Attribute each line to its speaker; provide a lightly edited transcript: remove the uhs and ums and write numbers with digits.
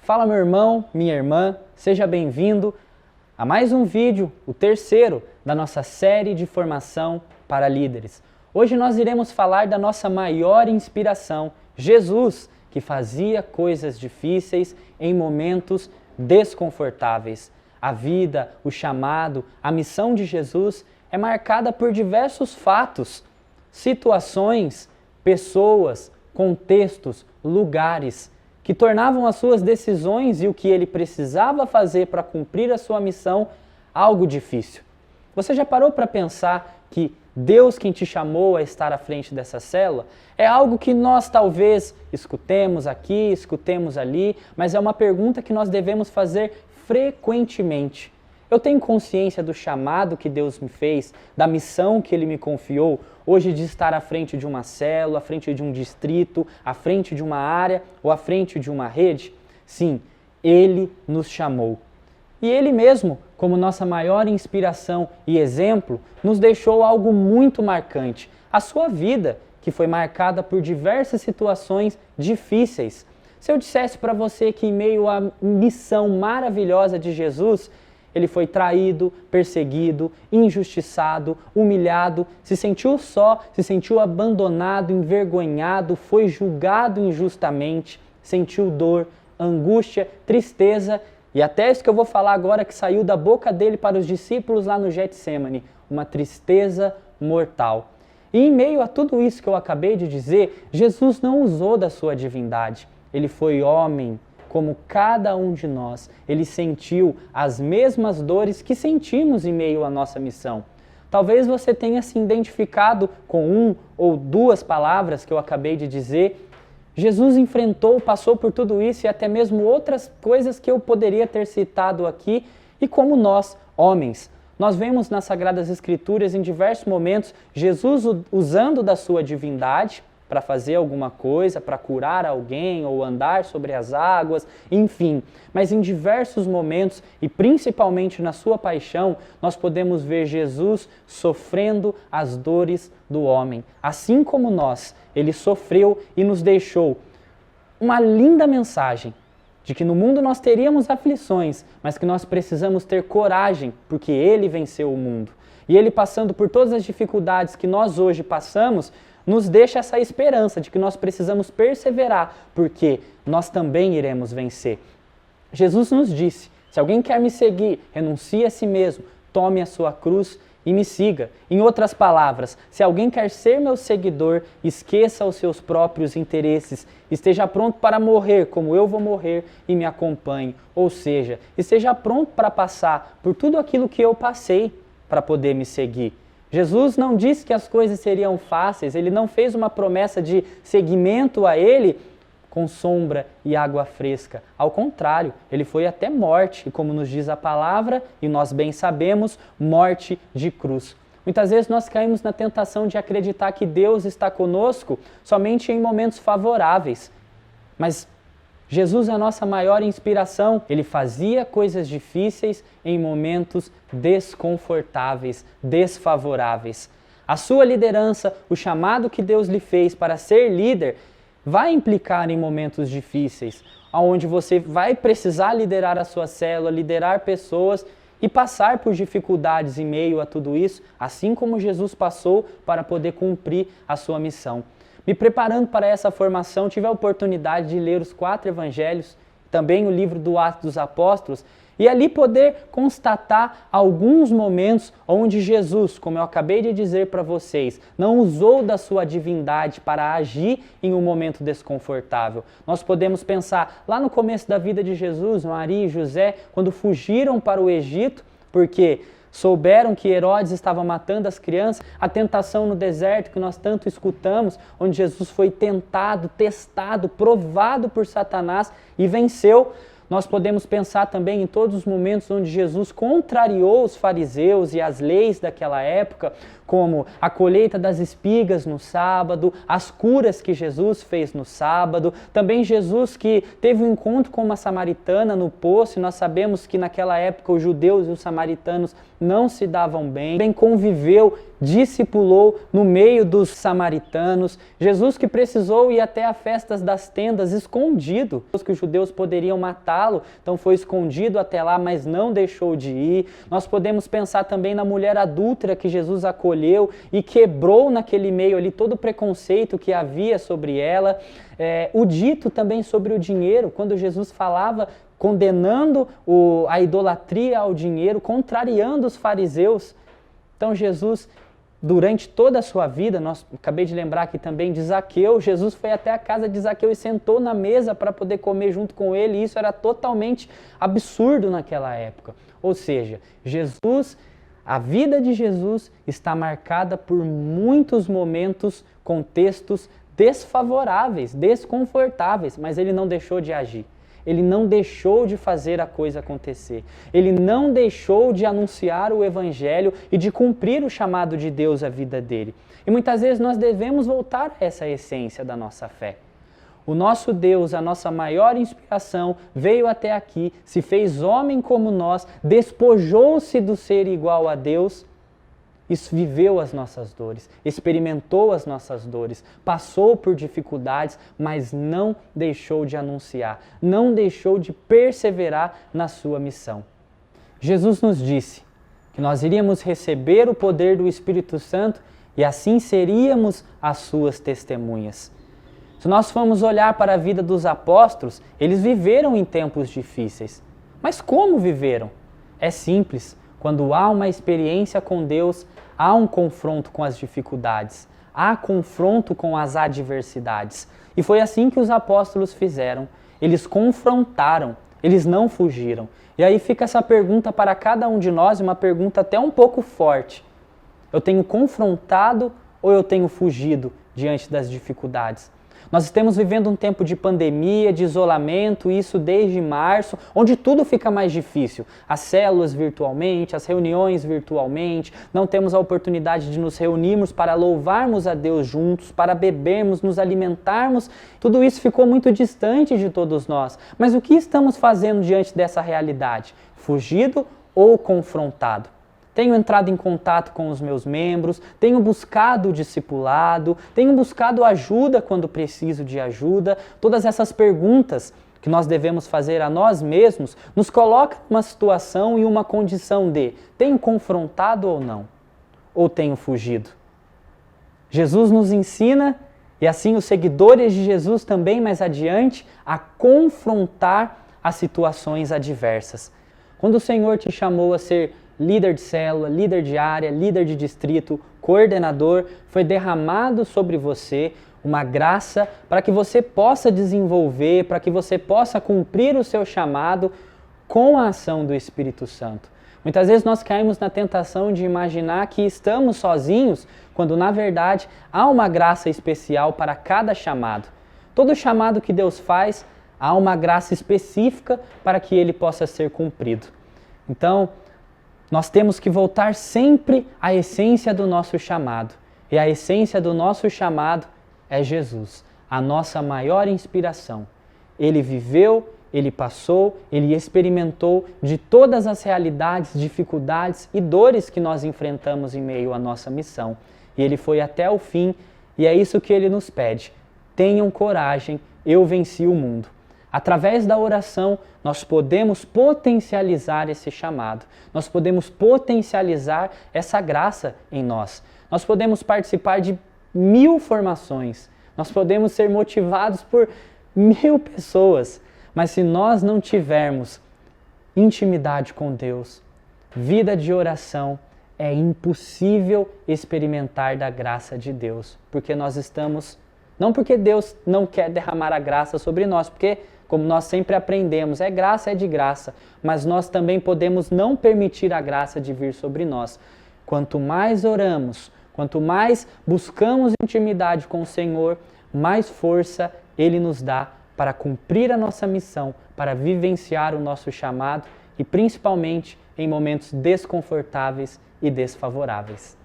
Speaker 1: Fala meu irmão, minha irmã, seja bem-vindo a mais um vídeo, o terceiro da nossa série de formação para líderes. Hoje nós iremos falar da nossa maior inspiração, Jesus, que fazia coisas difíceis em momentos desconfortáveis. A vida, o chamado, a missão de Jesus é marcada por diversos fatos, situações, pessoas, contextos, lugares, que tornavam as suas decisões e o que ele precisava fazer para cumprir a sua missão algo difícil. Você já parou para pensar que Deus quem te chamou a estar à frente dessa célula é algo que nós talvez escutemos aqui, escutemos ali, mas é uma pergunta que nós devemos fazer frequentemente. Eu tenho consciência do chamado que Deus me fez, da missão que Ele me confiou, hoje de estar à frente de uma célula, à frente de um distrito, à frente de uma área ou à frente de uma rede? Sim, Ele nos chamou. E Ele mesmo, como nossa maior inspiração e exemplo, nos deixou algo muito marcante. A sua vida, que foi marcada por diversas situações difíceis. Se eu dissesse para você que em meio à missão maravilhosa de Jesus, ele foi traído, perseguido, injustiçado, humilhado, se sentiu só, se sentiu abandonado, envergonhado, foi julgado injustamente, sentiu dor, angústia, tristeza e até isso que eu vou falar agora que saiu da boca dele para os discípulos lá no Getsêmani, uma tristeza mortal. E em meio a tudo isso que eu acabei de dizer, Jesus não usou da sua divindade. Ele foi homem, como cada um de nós. Ele sentiu as mesmas dores que sentimos em meio à nossa missão. Talvez você tenha se identificado com um ou duas palavras que eu acabei de dizer. Jesus enfrentou, passou por tudo isso e até mesmo outras coisas que eu poderia ter citado aqui. E como nós, homens, nós vemos nas Sagradas Escrituras em diversos momentos Jesus usando da sua divindade para fazer alguma coisa, para curar alguém ou andar sobre as águas, enfim. Mas em diversos momentos, e principalmente na sua paixão, nós podemos ver Jesus sofrendo as dores do homem. Assim como nós, ele sofreu e nos deixou uma linda mensagem de que no mundo nós teríamos aflições, mas que nós precisamos ter coragem, porque ele venceu o mundo. E ele passando por todas as dificuldades que nós hoje passamos, nos deixa essa esperança de que nós precisamos perseverar, porque nós também iremos vencer. Jesus nos disse, se alguém quer me seguir, renuncie a si mesmo, tome a sua cruz e me siga. Em outras palavras, se alguém quer ser meu seguidor, esqueça os seus próprios interesses, esteja pronto para morrer como eu vou morrer e me acompanhe. Ou seja, esteja pronto para passar por tudo aquilo que eu passei para poder me seguir. Jesus não disse que as coisas seriam fáceis, ele não fez uma promessa de seguimento a ele com sombra e água fresca. Ao contrário, ele foi até morte, e como nos diz a palavra, e nós bem sabemos, morte de cruz. Muitas vezes nós caímos na tentação de acreditar que Deus está conosco somente em momentos favoráveis. Mas Jesus é a nossa maior inspiração. Ele fazia coisas difíceis em momentos desconfortáveis, desfavoráveis. A sua liderança, o chamado que Deus lhe fez para ser líder, vai implicar em momentos difíceis, onde você vai precisar liderar a sua célula, liderar pessoas e passar por dificuldades em meio a tudo isso, assim como Jesus passou para poder cumprir a sua missão. Me preparando para essa formação, tive a oportunidade de ler os 4 evangelhos, também o livro do Atos dos Apóstolos, e ali poder constatar alguns momentos onde Jesus, como eu acabei de dizer para vocês, não usou da sua divindade para agir em um momento desconfortável. Nós podemos pensar lá no começo da vida de Jesus, Maria e José, quando fugiram para o Egito, porque souberam que Herodes estava matando as crianças, a tentação no deserto que nós tanto escutamos, onde Jesus foi tentado, testado, provado por Satanás e venceu. Nós podemos pensar também em todos os momentos onde Jesus contrariou os fariseus e as leis daquela época, como a colheita das espigas no sábado, as curas que Jesus fez no sábado, também Jesus que teve um encontro com uma samaritana no poço, e nós sabemos que naquela época os judeus e os samaritanos não se davam bem, também conviveu, discipulou no meio dos samaritanos, Jesus que precisou ir até a festas das tendas escondido, que os judeus poderiam matá-lo, então foi escondido até lá, mas não deixou de ir. Nós podemos pensar também na mulher adúltera que Jesus acolheu e quebrou naquele meio ali todo o preconceito que havia sobre ela. O dito também sobre o dinheiro, quando Jesus falava condenando a idolatria ao dinheiro, contrariando os fariseus. Então Jesus, durante toda a sua vida, acabei de lembrar aqui também de Zaqueu, Jesus foi até a casa de Zaqueu e sentou na mesa para poder comer junto com ele, e isso era totalmente absurdo naquela época. Ou seja, a vida de Jesus está marcada por muitos momentos, contextos desfavoráveis, desconfortáveis, mas ele não deixou de agir. Ele não deixou de fazer a coisa acontecer. Ele não deixou de anunciar o Evangelho e de cumprir o chamado de Deus à vida dele. E muitas vezes nós devemos voltar a essa essência da nossa fé. O nosso Deus, a nossa maior inspiração, veio até aqui, se fez homem como nós, despojou-se do ser igual a Deus, viveu as nossas dores, experimentou as nossas dores, passou por dificuldades, mas não deixou de anunciar, não deixou de perseverar na sua missão. Jesus nos disse que nós iríamos receber o poder do Espírito Santo e assim seríamos as suas testemunhas. Se nós formos olhar para a vida dos apóstolos, eles viveram em tempos difíceis. Mas como viveram? É simples. Quando há uma experiência com Deus, há um confronto com as dificuldades, há confronto com as adversidades. E foi assim que os apóstolos fizeram. Eles confrontaram, eles não fugiram. E aí fica essa pergunta para cada um de nós, uma pergunta até um pouco forte. Eu tenho confrontado ou eu tenho fugido diante das dificuldades? Nós estamos vivendo um tempo de pandemia, de isolamento, isso desde março, onde tudo fica mais difícil. As células virtualmente, as reuniões virtualmente, não temos a oportunidade de nos reunirmos para louvarmos a Deus juntos, para bebermos, nos alimentarmos. Tudo isso ficou muito distante de todos nós. Mas o que estamos fazendo diante dessa realidade? Fugido ou confrontado? Tenho entrado em contato com os meus membros, tenho buscado o discipulado, tenho buscado ajuda quando preciso de ajuda. Todas essas perguntas que nós devemos fazer a nós mesmos nos colocam numa situação e uma condição de: tenho confrontado ou não? Ou tenho fugido? Jesus nos ensina, e assim os seguidores de Jesus também mais adiante, a confrontar as situações adversas. Quando o Senhor te chamou a ser líder de célula, líder de área, líder de distrito, coordenador, foi derramado sobre você uma graça para que você possa desenvolver, para que você possa cumprir o seu chamado com a ação do Espírito Santo. Muitas vezes nós caímos na tentação de imaginar que estamos sozinhos, quando na verdade há uma graça especial para cada chamado. Todo chamado que Deus faz, há uma graça específica para que ele possa ser cumprido. Então, nós temos que voltar sempre à essência do nosso chamado. E a essência do nosso chamado é Jesus, a nossa maior inspiração. Ele viveu, ele passou, ele experimentou de todas as realidades, dificuldades e dores que nós enfrentamos em meio à nossa missão. E ele foi até o fim, e é isso que ele nos pede. Tenham coragem, eu venci o mundo. Através da oração, nós podemos potencializar esse chamado. Nós podemos potencializar essa graça em nós. Nós podemos participar de 1000 formações. Nós podemos ser motivados por 1000 pessoas. Mas se nós não tivermos intimidade com Deus, vida de oração, é impossível experimentar da graça de Deus. Porque nós estamos... Não porque Deus não quer derramar a graça sobre nós, porque, como nós sempre aprendemos, é de graça, mas nós também podemos não permitir a graça de vir sobre nós. Quanto mais oramos, quanto mais buscamos intimidade com o Senhor, mais força Ele nos dá para cumprir a nossa missão, para vivenciar o nosso chamado e principalmente em momentos desconfortáveis e desfavoráveis.